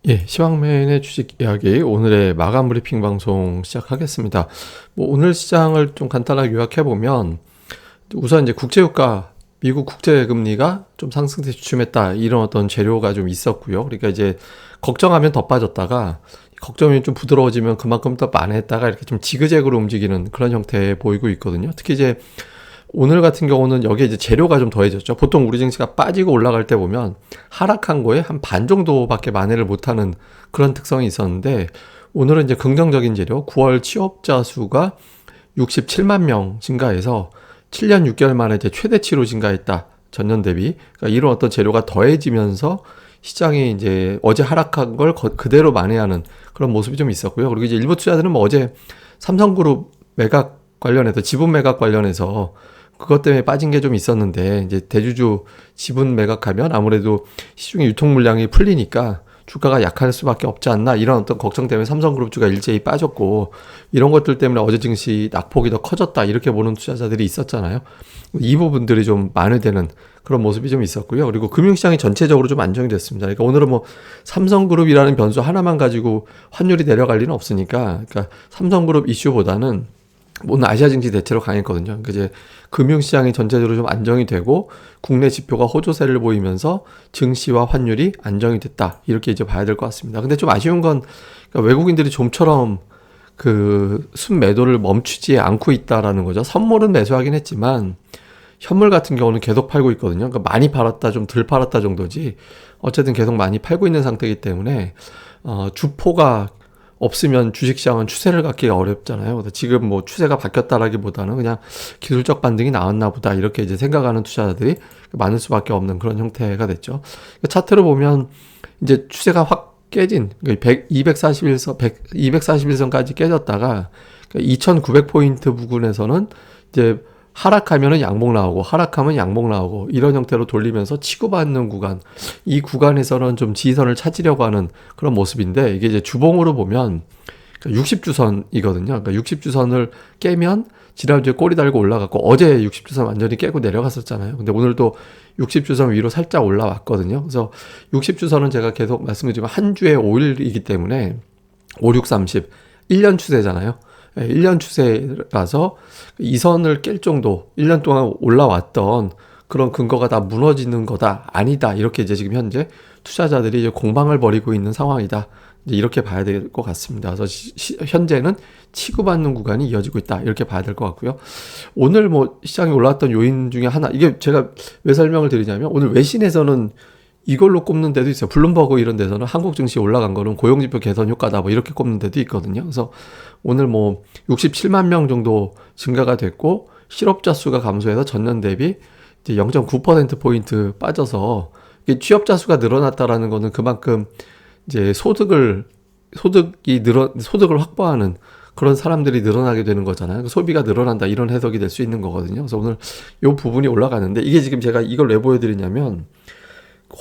예, 시황맨의 주식 이야기 오늘의 마감 브리핑 방송 시작하겠습니다. 오늘 시장을 좀 간단하게 요약해 보면 우선 이제 국제유가 미국 국제금리가 좀 상승세 주춤했다 이런 어떤 재료가 좀 있었고요. 그러니까 이제 걱정하면 더 빠졌다가 걱정이 좀 부드러워지면 그만큼 더 만회했다가 이렇게 좀 지그재그로 움직이는 그런 형태에 보이고 있거든요. 특히 이제 오늘 같은 경우는 여기에 이제 재료가 좀 더해졌죠. 보통 우리 증시가 빠지고 올라갈 때 보면 하락한 거에 한 반 정도밖에 만회를 못하는 그런 특성이 있었는데 오늘은 이제 긍정적인 재료 9월 취업자 수가 67만 명 증가해서 7년 6개월 만에 이제 최대치로 증가했다. 전년 대비. 그러니까 이런 어떤 재료가 더해지면서 시장이 이제 어제 하락한 걸 그대로 만회하는 그런 모습이 좀 있었고요. 그리고 이제 일부 투자들은 뭐 어제 삼성그룹 매각 관련해서 지분 매각 관련해서 그것 때문에 빠진 게 좀 있었는데 이제 대주주 지분 매각하면 아무래도 시중에 유통 물량이 풀리니까 주가가 약할 수밖에 없지 않나 이런 어떤 걱정 때문에 삼성그룹주가 일제히 빠졌고 이런 것들 때문에 어제 증시 낙폭이 더 커졌다 이렇게 보는 투자자들이 있었잖아요. 이 부분들이 좀 만회되는 그런 모습이 좀 있었고요. 그리고 금융시장이 전체적으로 좀 안정이 됐습니다. 그러니까 오늘은 뭐 삼성그룹이라는 변수 하나만 가지고 환율이 내려갈 리는 없으니까 그러니까 삼성그룹 이슈보다는 오늘 아시아 증시 대체로 강했거든요. 그러니까 이제 금융시장이 전체적으로 좀 안정이 되고 국내 지표가 호조세를 보이면서 증시와 환율이 안정이 됐다. 이렇게 이제 봐야 될 것 같습니다. 근데 좀 아쉬운 건 그러니까 외국인들이 좀처럼 그 순매도를 멈추지 않고 있다라는 거죠. 선물은 매수하긴 했지만 현물 같은 경우는 계속 팔고 있거든요. 그러니까 많이 팔았다 좀 덜 팔았다 정도지 어쨌든 계속 많이 팔고 있는 상태이기 때문에 주포가 없으면 주식시장은 추세를 갖기가 어렵잖아요. 그래서 지금 뭐 추세가 바뀌었다라기보다는 그냥 기술적 반등이 나왔나 보다 이렇게 이제 생각하는 투자자들이 많을 수밖에 없는 그런 형태가 됐죠. 차트를 보면 이제 추세가 확 깨진 241선, 241선까지 깨졌다가 2900포인트 부근에서는 이제 하락하면은 양봉 나오고 하락하면 양봉 나오고 이런 형태로 돌리면서 치고받는 구간 이 구간에서는 좀 지지선을 찾으려고 하는 그런 모습인데 이게 이제 주봉으로 보면 60주선이거든요. 그러니까 60주선을 깨면 지난주에 꼬리 달고 올라갔고 어제 60주선 완전히 깨고 내려갔었잖아요. 근데 오늘도 60주선 위로 살짝 올라왔거든요. 그래서 60주선은 제가 계속 말씀드리지만 한 주에 5일이기 때문에 5, 6, 30 1년 추세잖아요. 1년 추세라서 이 선을 깰 정도 1년 동안 올라왔던 그런 근거가 다 무너지는 거다 아니다 이렇게 이제 지금 현재 투자자들이 이제 공방을 벌이고 있는 상황이다 이제 이렇게 봐야 될 것 같습니다. 그래서 현재는 치고받는 구간이 이어지고 있다 이렇게 봐야 될 것 같고요. 오늘 뭐 시장이 올라왔던 요인 중에 하나 이게 제가 왜 설명을 드리냐면 오늘 외신에서는 이걸로 꼽는 데도 있어요. 블룸버그 이런 데서는 한국 증시 올라간 거는 고용지표 개선 효과다 뭐 이렇게 꼽는 데도 있거든요. 그래서 오늘 뭐 67만 명 정도 증가가 됐고 실업자 수가 감소해서 전년 대비 이제 0.9%포인트 빠져서 취업자 수가 늘어났다라는 거는 그만큼 이제 소득을 확보하는 그런 사람들이 늘어나게 되는 거잖아요. 소비가 늘어난다 이런 해석이 될 수 있는 거거든요. 그래서 오늘 이 부분이 올라가는데 이게 지금 제가 이걸 왜 보여드리냐면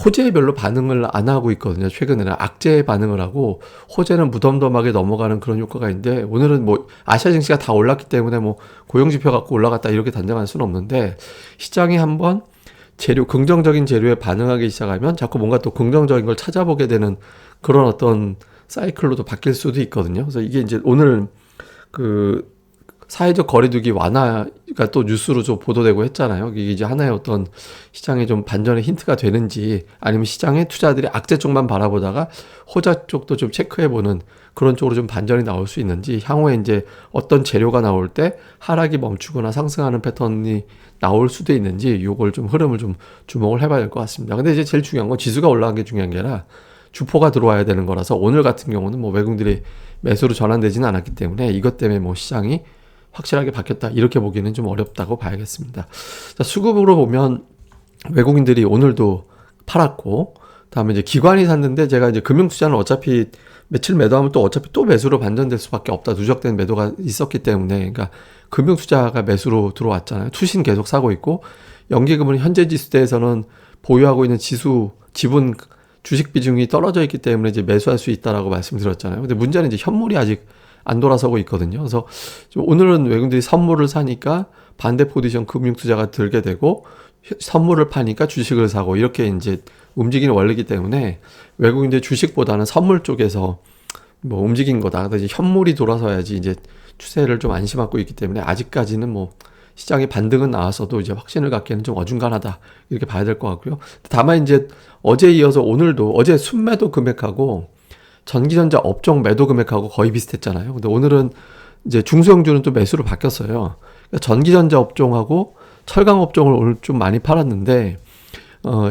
호재에 별로 반응을 안 하고 있거든요. 최근에는 악재에 반응을 하고 호재는 무덤덤하게 넘어가는 그런 효과가 있는데 오늘은 뭐 아시아 증시가 다 올랐기 때문에 뭐 고용지표 갖고 올라갔다 이렇게 단정할 수는 없는데 시장이 한번 긍정적인 재료에 반응하기 시작하면 자꾸 뭔가 또 긍정적인 걸 찾아보게 되는 그런 어떤 사이클로도 바뀔 수도 있거든요. 그래서 이게 이제 오늘 그 사회적 거리두기 완화가 또 뉴스로 좀 보도되고 했잖아요. 이게 이제 하나의 어떤 시장의 좀 반전의 힌트가 되는지 아니면 시장의 투자들이 악재 쪽만 바라보다가 호재 쪽도 좀 체크해보는 그런 쪽으로 좀 반전이 나올 수 있는지 향후에 이제 어떤 재료가 나올 때 하락이 멈추거나 상승하는 패턴이 나올 수도 있는지 요걸 좀 흐름을 좀 주목을 해봐야 될 것 같습니다. 근데 이제 제일 중요한 건 지수가 올라간 게 중요한 게 아니라 주포가 들어와야 되는 거라서 오늘 같은 경우는 뭐 외국인들이 매수로 전환되지는 않았기 때문에 이것 때문에 뭐 시장이 확실하게 바뀌었다 이렇게 보기는 좀 어렵다고 봐야겠습니다. 자, 수급으로 보면 외국인들이 오늘도 팔았고 다음에 이제 기관이 샀는데 제가 이제 금융투자는 어차피 며칠 매도하면 또 어차피 또 매수로 반전될 수밖에 없다. 누적된 매도가 있었기 때문에 그러니까 금융투자가 매수로 들어왔잖아요. 투신 계속 사고 있고 연기금은 현재 지수대에서는 보유하고 있는 지분 주식 비중이 떨어져 있기 때문에 이제 매수할 수 있다라고 말씀드렸잖아요. 근데 문제는 이제 현물이 아직 안 돌아서고 있거든요. 그래서 좀 오늘은 외국인들이 선물을 사니까 반대 포지션 금융 투자가 들게 되고 선물을 파니까 주식을 사고 이렇게 이제 움직이는 원리이기 때문에 외국인들 주식보다는 선물 쪽에서 뭐 움직인 거다. 그래서 이제 현물이 돌아서야지 이제 추세를 좀 안심하고 있기 때문에 아직까지는 뭐 시장의 반등은 나왔어도 이제 확신을 갖기에는 좀 어중간하다 이렇게 봐야 될 것 같고요. 다만 이제 어제 이어서 오늘도 어제 순매도 금액하고 전기전자 업종 매도 금액하고 거의 비슷했잖아요. 근데 오늘은 이제 중소형주는 또 매수로 바뀌었어요. 그러니까 전기전자 업종하고 철강 업종을 오늘 좀 많이 팔았는데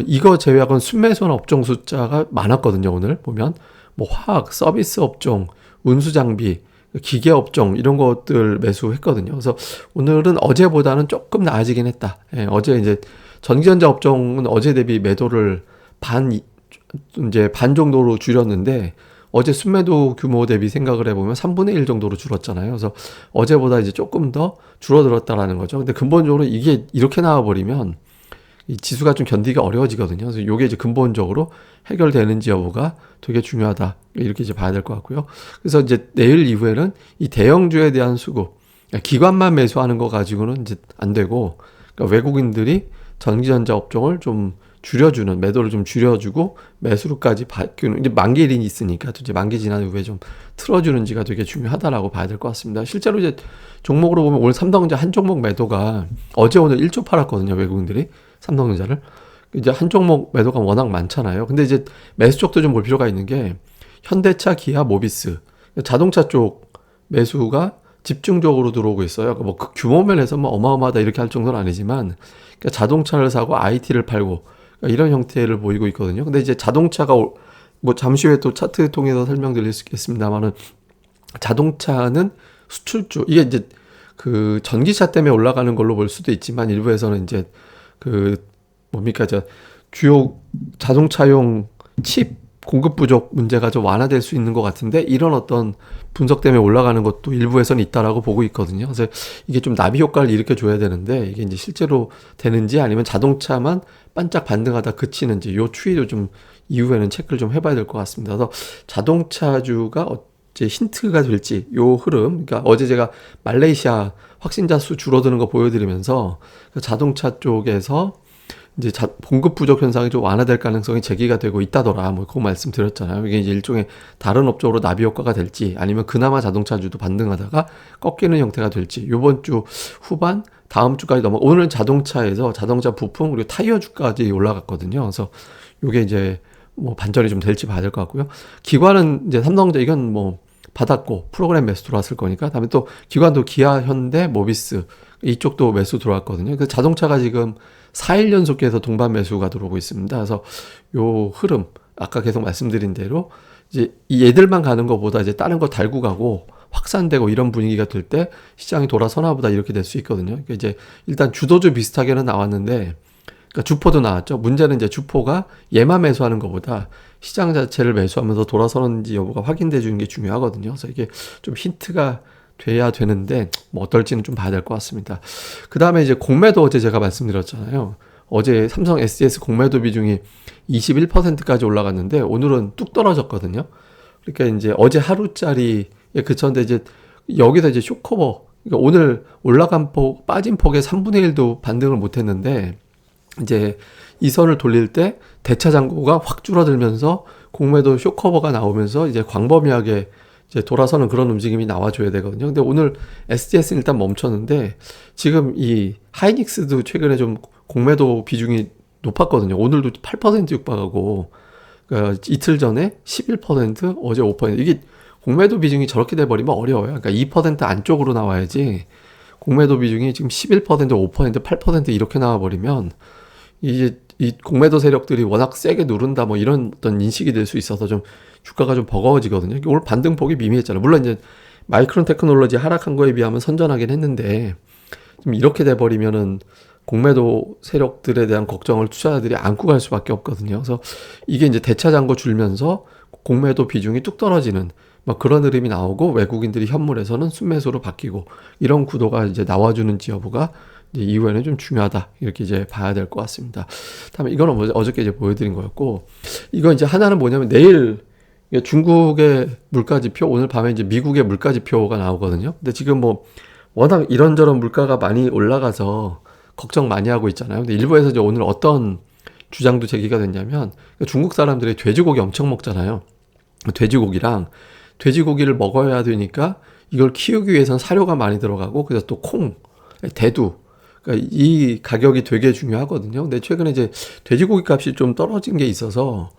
이거 제외하고는 순매수한 업종 숫자가 많았거든요. 오늘 보면 뭐 화학, 서비스 업종, 운수 장비, 기계 업종 이런 것들 매수했거든요. 그래서 오늘은 어제보다는 조금 나아지긴 했다. 예, 어제 이제 전기전자 업종은 어제 대비 매도를 반 정도로 줄였는데 어제 순매도 규모 대비 생각을 해보면 3분의 1 정도로 줄었잖아요. 그래서 어제보다 이제 조금 더 줄어들었다라는 거죠. 근데 근본적으로 이게 이렇게 나와버리면 이 지수가 좀 견디기 어려워지거든요. 그래서 이게 이제 근본적으로 해결되는지 여부가 되게 중요하다. 이렇게 이제 봐야 될 것 같고요. 그래서 이제 내일 이후에는 이 대형주에 대한 수급, 기관만 매수하는 거 가지고는 이제 안 되고, 그러니까 외국인들이 전기전자 업종을 좀 줄여주는, 매도를 좀 줄여주고 매수로까지 바뀌는, 이제 만기일이 있으니까 이제 만기 지난 후에 좀 틀어주는지가 되게 중요하다라고 봐야 될 것 같습니다. 실제로 이제 종목으로 보면 오늘 삼성전자 한 종목 매도가 어제 오늘 1조 팔았거든요. 외국인들이 삼성전자를. 이제 한 종목 매도가 워낙 많잖아요. 근데 이제 매수 쪽도 좀 볼 필요가 있는 게 현대차, 기아, 모비스 자동차 쪽 매수가 집중적으로 들어오고 있어요. 뭐 그 규모 면에서 뭐 어마어마하다 이렇게 할 정도는 아니지만 그러니까 자동차를 사고 IT를 팔고 그러니까 이런 형태를 보이고 있거든요. 근데 이제 자동차가 뭐 잠시 후에 또 차트 통해서 설명드릴 수 있겠습니다만은 자동차는 수출주 이게 이제 그 전기차 때문에 올라가는 걸로 볼 수도 있지만 일부에서는 이제 그 뭡니까 저 주요 자동차용 칩 공급 부족 문제가 좀 완화될 수 있는 것 같은데 이런 어떤 분석 때문에 올라가는 것도 일부에서는 있다라고 보고 있거든요. 그래서 이게 좀 나비 효과를 일으켜 줘야 되는데 이게 이제 실제로 되는지 아니면 자동차만 반짝 반등하다 그치는지 요 추이도 좀 이후에는 체크를 좀 해봐야 될 것 같습니다. 그래서 자동차주가 어째 힌트가 될지 요 흐름, 그러니까 어제 제가 말레이시아 확진자 수 줄어드는 거 보여드리면서 자동차 쪽에서 이제 공급 부족 현상이 좀 완화될 가능성이 제기가 되고 있다더라. 뭐 그거 말씀드렸잖아요. 이게 이제 일종의 다른 업종으로 나비 효과가 될지 아니면 그나마 자동차주도 반등하다가 꺾이는 형태가 될지 이번 주 후반 다음 주까지 오늘은 자동차에서 자동차 부품 그리고 타이어주까지 올라갔거든요. 그래서 이게 이제 뭐 반전이 좀 될지 봐야 될 것 같고요. 기관은 이제 삼성전자 이건 뭐 받았고 프로그램 매수 들어왔을 거니까 다음에 또 기관도 기아, 현대, 모비스 이쪽도 매수 들어왔거든요. 그래서 자동차가 지금 4일 연속해서 동반 매수가 들어오고 있습니다. 그래서 요 흐름 아까 계속 말씀드린 대로 이제 이 얘들만 가는 것보다 이제 다른 거 달고 가고 확산되고 이런 분위기가 될 때 시장이 돌아서나 보다 이렇게 될 수 있거든요. 그러니까 이제 일단 주도주 비슷하게는 나왔는데 그러니까 주포도 나왔죠. 문제는 이제 주포가 얘만 매수하는 것보다 시장 자체를 매수하면서 돌아서는지 여부가 확인돼 주는 게 중요하거든요. 그래서 이게 좀 힌트가 돼야 되는데 뭐 어떨지는 좀 봐야 될 것 같습니다. 그 다음에 이제 공매도 어제 제가 말씀드렸잖아요. 어제 삼성 SDS 공매도 비중이 21%까지 올라갔는데 오늘은 뚝 떨어졌거든요. 그러니까 이제 어제 하루짜리에 그쳤는데 이제 여기서 이제 쇼커버 그러니까 오늘 올라간 폭 빠진 폭의 3분의 1도 반등을 못했는데 이제 이 선을 돌릴 때 대차 잔고가 확 줄어들면서 공매도 쇼커버가 나오면서 이제 광범위하게 이제 돌아서는 그런 움직임이 나와줘야 되거든요. 근데 오늘 SDS는 일단 멈췄는데 지금 이 하이닉스도 최근에 좀 공매도 비중이 높았거든요. 오늘도 8% 육박하고 그러니까 이틀 전에 11% 어제 5% 이게 공매도 비중이 저렇게 돼버리면 어려워요. 그러니까 2% 안쪽으로 나와야지 공매도 비중이 지금 11%, 5%, 8% 이렇게 나와버리면 이제 이 공매도 세력들이 워낙 세게 누른다 뭐 이런 어떤 인식이 될 수 있어서 좀 주가가 좀 버거워지거든요. 오늘 반등폭이 미미했잖아요. 물론 이제 마이크론 테크놀로지 하락한 거에 비하면 선전하긴 했는데 좀 이렇게 돼버리면은 공매도 세력들에 대한 걱정을 투자자들이 안고 갈 수밖에 없거든요. 그래서 이게 이제 대차 잔고 줄면서 공매도 비중이 뚝 떨어지는 뭐 그런 흐름이 나오고 외국인들이 현물에서는 순매수로 바뀌고 이런 구도가 이제 나와주는지 여부가 이제 이후에는 좀 중요하다 이렇게 이제 봐야 될 것 같습니다. 다음에 이거는 어저께 이제 보여드린 거였고 이거 이제 하나는 뭐냐면 내일 이게 중국의 물가지표, 오늘 밤에 이제 미국의 물가지표가 나오거든요. 근데 지금 뭐 워낙 이런저런 물가가 많이 올라가서 걱정 많이 하고 있잖아요. 근데 일부에서 이제 오늘 어떤 주장도 제기가 됐냐면 중국 사람들이 돼지고기 엄청 먹잖아요. 돼지고기랑 돼지고기를 먹어야 되니까 이걸 키우기 위해서는 사료가 많이 들어가고 그래서 또 콩, 대두 그러니까 이 가격이 되게 중요하거든요. 근데 최근에 이제 돼지고기 값이 좀 떨어진 게 있어서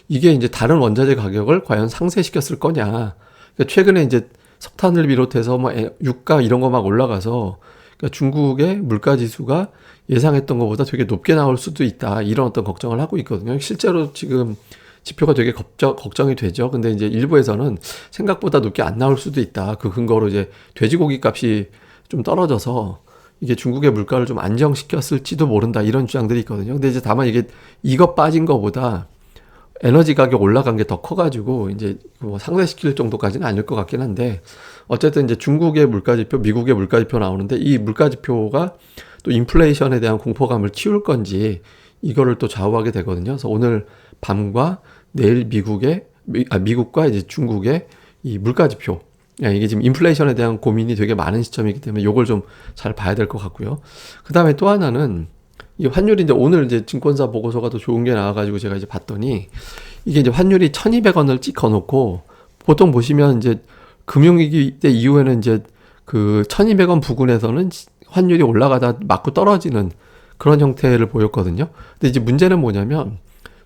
이게 이제 다른 원자재 가격을 과연 상쇄시켰을 거냐. 그러니까 최근에 이제 석탄을 비롯해서 뭐 유가 이런 거 막 올라가서 그러니까 중국의 물가 지수가 예상했던 것보다 되게 높게 나올 수도 있다. 이런 어떤 걱정을 하고 있거든요. 실제로 지금 지표가 되게 걱정이 되죠. 근데 이제 일부에서는 생각보다 높게 안 나올 수도 있다. 그 근거로 이제 돼지고기 값이 좀 떨어져서 이게 중국의 물가를 좀 안정시켰을지도 모른다. 이런 주장들이 있거든요. 근데 이제 다만 이거 빠진 거보다 에너지 가격 올라간 게 더 커가지고 이제 뭐 상쇄시킬 정도까지는 아닐 것 같긴 한데 어쨌든 이제 중국의 물가지표, 미국의 물가지표 나오는데 이 물가지표가 또 인플레이션에 대한 공포감을 키울 건지 이거를 또 좌우하게 되거든요. 그래서 오늘 밤과 내일 미국과 이제 중국의 이 물가지표 이게 지금 인플레이션에 대한 고민이 되게 많은 시점이기 때문에 이걸 좀 잘 봐야 될 것 같고요. 그 다음에 또 하나는 이 환율이 이제 오늘 이제 증권사 보고서가 더 좋은 게 나와가지고 제가 이제 봤더니 이게 이제 환율이 1,200원을 찍어 놓고 보통 보시면 이제 금융위기 때 이후에는 이제 그 1,200원 부근에서는 환율이 올라가다 맞고 떨어지는 그런 형태를 보였거든요. 근데 이제 문제는 뭐냐면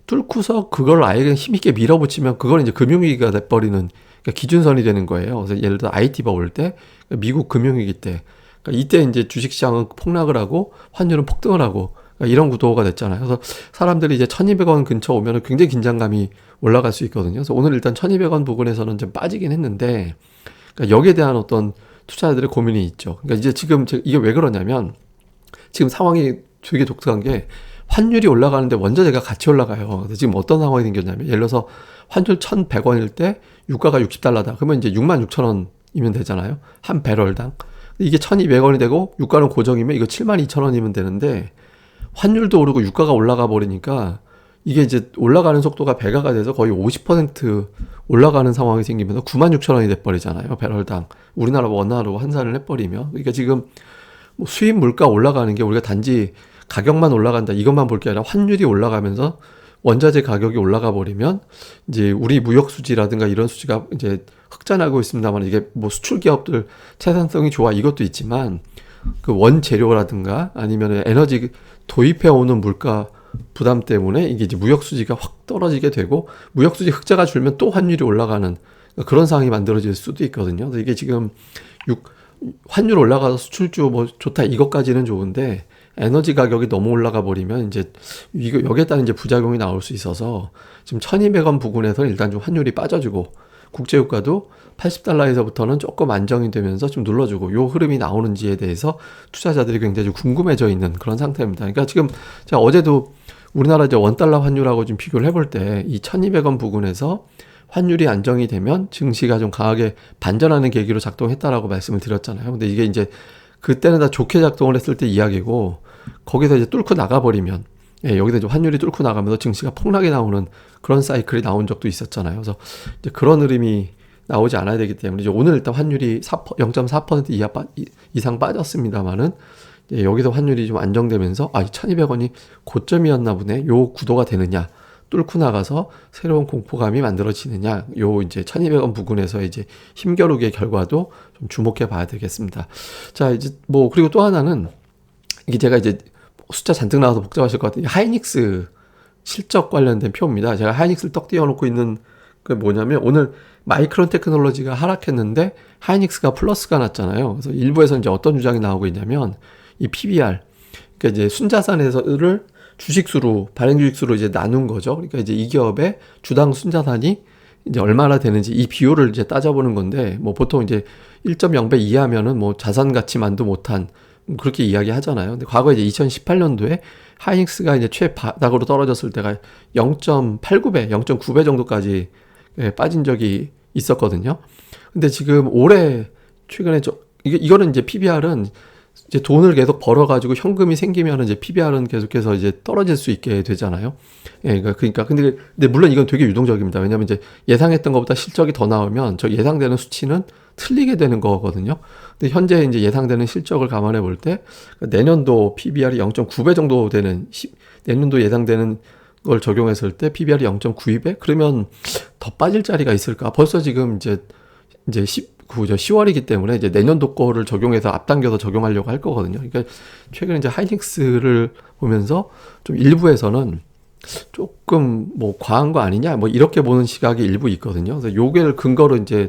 뚫고서 그걸 아예 그냥 힘있게 밀어붙이면 그걸 이제 금융위기가 돼버리는 그러니까 기준선이 되는 거예요. 그래서 예를 들어 IT가 올 때, 미국 금융위기 때, 그러니까 이때 이제 주식시장은 폭락을 하고 환율은 폭등을 하고 그러니까 이런 구도가 됐잖아요. 그래서 사람들이 이제 1,200원 근처 오면은 굉장히 긴장감이 올라갈 수 있거든요. 그래서 오늘 일단 1,200원 부근에서는 좀 빠지긴 했는데, 그러니까 여기에 대한 어떤 투자자들의 고민이 있죠. 그러니까 이제 지금 이게 왜 그러냐면 지금 상황이 되게 독특한 게 환율이 올라가는데 원자재가 같이 올라가요. 그래서 지금 어떤 상황이 생겼냐면 예를 들어서 환율 1,100원일 때 유가가 60달러다. 그러면 이제 66,000원이면 되잖아요. 한 배럴당. 이게 1,200원이 되고 유가는 고정이면 이거 72,000원이면 되는데 환율도 오르고 유가가 올라가 버리니까 이게 이제 올라가는 속도가 배가가 돼서 거의 50% 올라가는 상황이 생기면서 96,000원이 돼버리잖아요. 배럴당. 우리나라 원화로 환산을 해버리면. 그러니까 지금 뭐 수입 물가 올라가는 게 우리가 단지 가격만 올라간다 이것만 볼 게 아니라 환율이 올라가면서 원자재 가격이 올라가 버리면 이제 우리 무역 수지라든가 이런 수지가 이제 흑자나고 있습니다만 이게 뭐 수출 기업들 생산성이 좋아 이것도 있지만 그 원재료라든가 아니면 에너지 도입해 오는 물가 부담 때문에 이게 이제 무역 수지가 확 떨어지게 되고 무역 수지 흑자가 줄면 또 환율이 올라가는 그런 상황이 만들어질 수도 있거든요. 그래서 이게 지금 환율 올라가서 수출주 뭐 좋다 이것까지는 좋은데 에너지 가격이 너무 올라가 버리면 이제 이거 여기에 따른 이제 부작용이 나올 수 있어서 지금 1,200원 부근에서 일단 좀 환율이 빠져주고 국제유가도 80달러에서부터는 조금 안정이 되면서 좀 눌러주고 요 흐름이 나오는지에 대해서 투자자들이 굉장히 궁금해져 있는 그런 상태입니다. 그러니까 지금 제가 어제도 우리나라 이제 원달러 환율하고 좀 비교를 해볼 때 이 1,200원 부근에서 환율이 안정이 되면 증시가 좀 강하게 반전하는 계기로 작동했다라고 말씀을 드렸잖아요. 근데 이게 이제 그때는 다 좋게 작동을 했을 때 이야기고 거기서 이제 뚫고 나가버리면 여기서 이제 환율이 뚫고 나가면서 증시가 폭락이 나오는 그런 사이클이 나온 적도 있었잖아요. 그래서 이제 그런 흐름이 나오지 않아야 되기 때문에 이제 오늘 일단 환율이 0.4% 이상 빠졌습니다만은 여기서 환율이 좀 안정되면서 1,200원이 고점이었나 보네. 요 구도가 되느냐. 뚫고 나가서 새로운 공포감이 만들어지느냐. 요 이제 1,200원 부근에서 이제 힘겨루기의 결과도 좀 주목해 봐야 되겠습니다. 자, 이제 뭐 그리고 또 하나는 이게 제가 이제 숫자 잔뜩 나와서 복잡하실 것 같은데 하이닉스 실적 관련된 표입니다. 제가 하이닉스를 떡 띄워놓고 있는 그 뭐냐면 오늘 마이크론 테크놀로지가 하락했는데 하이닉스가 플러스가 났잖아요. 그래서 일부에서 이제 어떤 주장이 나오고 있냐면 이 PBR 그러니까 이제 순자산에서를 주식수로 발행 주식수로 이제 나눈 거죠. 그러니까 이제 이 기업의 주당 순자산이 이제 얼마나 되는지 이 비율을 이제 따져보는 건데 뭐 보통 이제 1.0배 이하면은 뭐 자산 가치만도 못한 그렇게 이야기하잖아요. 근데 과거 이제 2018년도에 하이닉스가 이제 최바닥으로 떨어졌을 때가 0.89배, 0.9배 정도까지 빠진 적이 있었거든요. 근데 지금 올해 최근에 이거는 이제 PBR은 이제 돈을 계속 벌어가지고 현금이 생기면 이제 PBR은 계속해서 이제 떨어질 수 있게 되잖아요. 예, 그러니까 근데 물론 이건 되게 유동적입니다. 왜냐하면 이제 예상했던 것보다 실적이 더 나오면 저 예상되는 수치는 틀리게 되는 거거든요. 근데 현재 이제 예상되는 실적을 감안해 볼 때 내년도 PBR이 0.9배 정도 되는 내년도 예상되는 걸 적용했을 때 PBR이 0.92배? 그러면 더 빠질 자리가 있을까? 벌써 지금 이제 10월이기 때문에 이제 내년도 거를 적용해서 앞당겨서 적용하려고 할 거거든요. 그러니까 최근에 이제 하이닉스를 보면서 좀 일부에서는 조금 뭐 과한 거 아니냐 뭐 이렇게 보는 시각이 일부 있거든요. 그래서 요게를 근거로 이제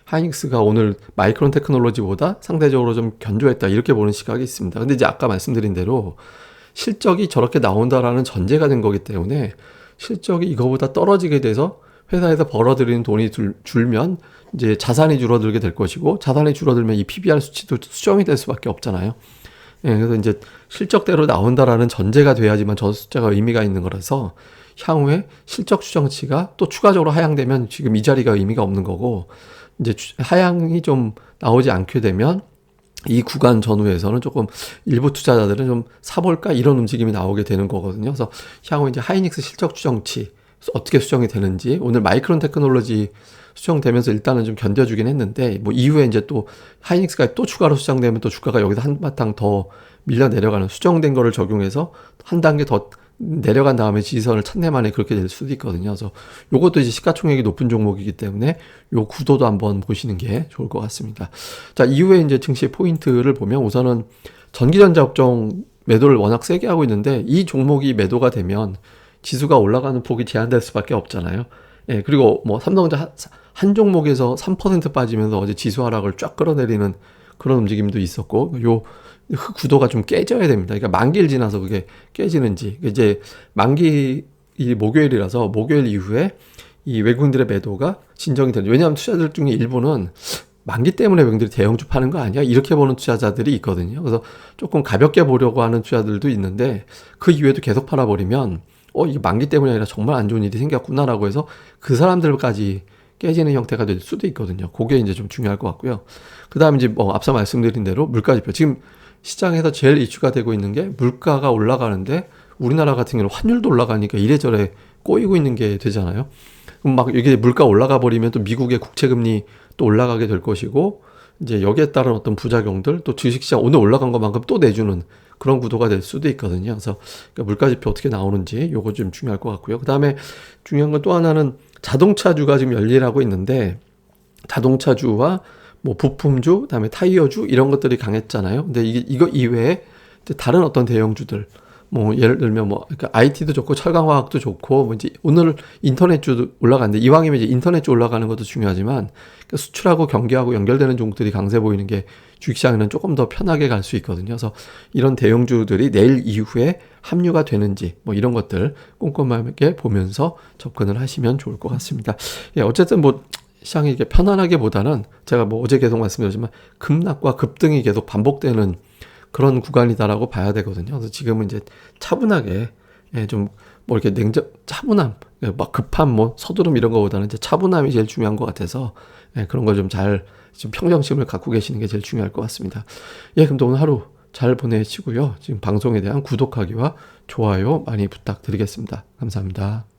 하이닉스가 오늘 마이크론 테크놀로지보다 상대적으로 좀 견조했다 이렇게 보는 시각이 있습니다. 근데 이제 아까 말씀드린 대로 실적이 저렇게 나온다라는 전제가 된 거기 때문에 실적이 이거보다 떨어지게 돼서 회사에서 벌어들이는 돈이 줄면 이제 자산이 줄어들게 될 것이고 자산이 줄어들면 이 PBR 수치도 수정이 될 수밖에 없잖아요. 예, 그래서 이제 실적대로 나온다라는 전제가 돼야지만 저 숫자가 의미가 있는 거라서 향후에 실적 추정치가 또 추가적으로 하향되면 지금 이 자리가 의미가 없는 거고 이제 하향이 좀 나오지 않게 되면 이 구간 전후에서는 조금 일부 투자자들은 좀 사볼까 이런 움직임이 나오게 되는 거거든요. 그래서 향후 이제 하이닉스 실적 추정치 어떻게 수정이 되는지 오늘 마이크론 테크놀로지 수정되면서 일단은 좀 견뎌주긴 했는데 뭐 이후에 이제 또 하이닉스가 또 추가로 수정되면 또 주가가 여기서 한바탕 더 밀려 내려가는 수정된 거를 적용해서 한 단계 더 내려간 다음에 지지선을 찾네 만에 그렇게 될 수도 있거든요. 그래서 요것도 이제 시가총액이 높은 종목이기 때문에 요 구도도 한번 보시는 게 좋을 것 같습니다. 자, 이후에 이제 증시 포인트를 보면 우선은 전기전자 업종 매도를 워낙 세게 하고 있는데 이 종목이 매도가 되면 지수가 올라가는 폭이 제한될 수밖에 없잖아요. 예, 그리고 뭐 삼성전자 한 종목에서 3% 빠지면서 어제 지수 하락을 쫙 끌어내리는 그런 움직임도 있었고 요 구도가 좀 깨져야 됩니다. 그러니까 만기일 지나서 그게 깨지는지 이제 만기 이 목요일이라서 목요일 이후에 이 외국인들의 매도가 진정이 되는. 왜냐하면 투자자들 중에 일부는 만기 때문에 외국인들이 대형주 파는 거 아니야? 이렇게 보는 투자자들이 있거든요. 그래서 조금 가볍게 보려고 하는 투자들도 있는데 그 이후에도 계속 팔아버리면 이게 만기 때문이 아니라 정말 안 좋은 일이 생겼구나라고 해서 그 사람들까지 깨지는 형태가 될 수도 있거든요. 그게 이제 좀 중요할 것 같고요. 그 다음에 이제 앞서 말씀드린 대로 물가지표. 지금 시장에서 제일 이슈가 되고 있는 게 물가가 올라가는데 우리나라 같은 경우는 환율도 올라가니까 이래저래 꼬이고 있는 게 되잖아요. 그럼 막 이게 물가 올라가 버리면 또 미국의 국채금리 또 올라가게 될 것이고 이제 여기에 따른 어떤 부작용들 또 주식시장 오늘 올라간 것만큼 또 내주는 그런 구도가 될 수도 있거든요. 그래서 그러니까 물가지표 어떻게 나오는지 요거 좀 중요할 것 같고요. 그 다음에 중요한 건 또 하나는 자동차주가 지금 열일하고 있는데 자동차주와 뭐 부품주, 그다음에 타이어주 이런 것들이 강했잖아요. 근데 이거 이외에 다른 어떤 대형주들 뭐 예를 들면 뭐 그러니까 IT도 좋고 철강화학도 좋고 뭐 이제 오늘 인터넷주 올라갔는데 이왕이면 이제 인터넷주 올라가는 것도 중요하지만 그러니까 수출하고 경기하고 연결되는 종목들이 강세 보이는 게 주식시장에는 조금 더 편하게 갈 수 있거든요. 그래서 이런 대형주들이 내일 이후에 합류가 되는지 뭐 이런 것들 꼼꼼하게 보면서 접근을 하시면 좋을 것 같습니다. 예, 어쨌든 뭐 시장이 이렇게 편안하게보다는 제가 뭐 어제 계속 말씀드렸지만 급락과 급등이 계속 반복되는 그런 구간이다라고 봐야 되거든요. 그래서 지금은 이제 차분하게 좀 뭐 이렇게 차분함, 막 급함, 뭐 서두름 이런 거보다는 이제 차분함이 제일 중요한 것 같아서 그런 걸 좀 좀 평정심을 갖고 계시는 게 제일 중요할 것 같습니다. 예, 그럼 또 오늘 하루 잘 보내시고요. 지금 방송에 대한 구독하기와 좋아요 많이 부탁드리겠습니다. 감사합니다.